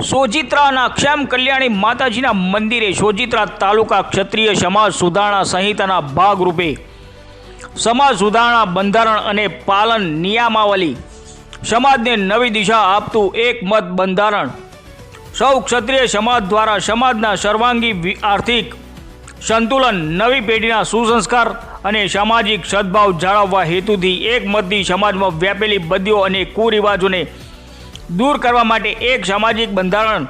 સોજિત્રાના ક્ષેમ કલ્યાણી માતાજીના મંદિરે સોજિત્રા તાલુકા ક્ષત્રિય સમાજ સુધારણા સંહિતાના ભાગરૂપે સમાજ સુધારણા બંધારણ અને પાલન નિયમાવલી સમાજને નવી દિશા આપતું એક મત બંધારણ સૌ ક્ષત્રિય સમાજ દ્વારા સમાજના સર્વાંગી આર્થિક સંતુલન, નવી પેઢીના સુસંસ્કાર અને સામાજિક સદભાવ જાળવવા હેતુથી એક મતથી સમાજમાં વ્યાપેલી બદીઓ અને કુરિવાજોને દૂર કરવા માટે એક સામાજિક બંધારણ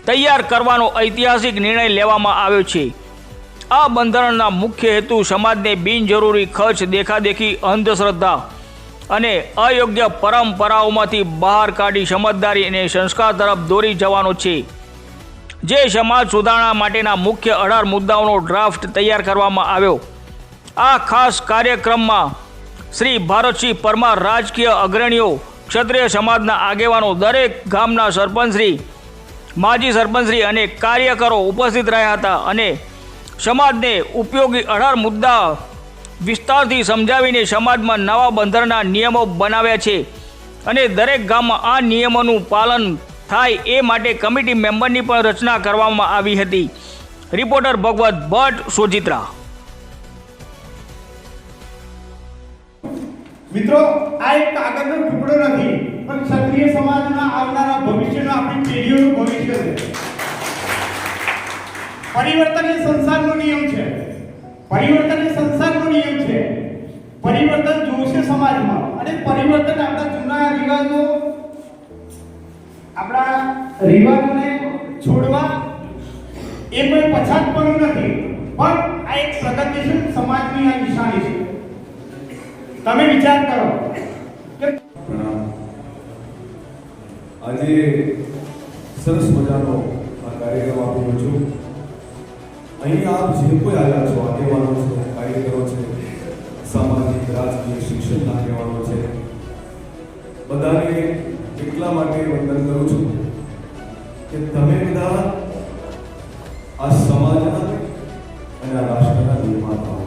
તૈયાર કરવાનો ઐતિહાસિક નિર્ણય લેવામાં આવ્યો છે। આ બંધારણના મુખ્ય હેતુ સમાજને બિનજરૂરી ખર્ચ, દેખાદેખી, અંધશ્રદ્ધા અને અયોગ્ય પરંપરાઓમાંથી બહાર કાઢી સમજદારી અને સંસ્કાર તરફ દોરી જવાનો છે। જે સમાજ સુધારણા માટેના મુખ્ય 18 મુદ્દાઓનો ડ્રાફ્ટ તૈયાર કરવામાં આવ્યો। આ ખાસ કાર્યક્રમમાં શ્રી ભારતસિંહ પરમાર, રાજકીય અગ્રણીઓ, ક્ષત્રિય સમાજના આગેવાનો, દરેક ગામના સરપંચશ્રી, માજી સરપંચશ્રી અને કાર્યકરો ઉપસ્થિત રહ્યા હતા અને સમાજને ઉપયોગી 18 મુદ્દા વિસ્તારથી સમજાવીને સમાજમાં નવા બંધારણના નિયમો બનાવ્યા છે અને દરેક ગામમાં આ નિયમોનું પાલન થાય એ માટે કમિટી મેમ્બરની પણ રચના કરવામાં આવી હતી। રિપોર્ટર ભગવત ભટ્ટ, સોજિત્રા। મિત્રો, આ એક કાગળનો ટુકડો નથી, પણ ક્ષત્રિય સમાજના આવનારા ભવિષ્યનો, આપણી પેઢીઓનું ભવિષ્ય છે। પરિવર્તન એ સંસારનો નિયમ છે, પરિવર્તન એ સંસારનો નિયમ છે। પરિવર્તન જોશે સમાજમાં, અને પરિવર્તન આપણા જૂના રિવાજોને છોડવા એ કોઈ પછાતપણું નથી, પણ આ એક પ્રગતિશીલ સમાજની આ નિશાની છે। તમે વિચાર કરો કે આજે સરસ મજાનો આ કાર્યક્રમ આપ્યો છું। અહીં આપ જે કોઈ આવ્યા છો, આગેવાનો છો, કાર્યકરો છે, સામાજિક, રાજકીય, શિક્ષણના આગેવાનો છે, બધાને એટલા માટે વંદન કરું છું કે તમે બધા આ સમાજના અને આ રાષ્ટ્રના નિર્માતા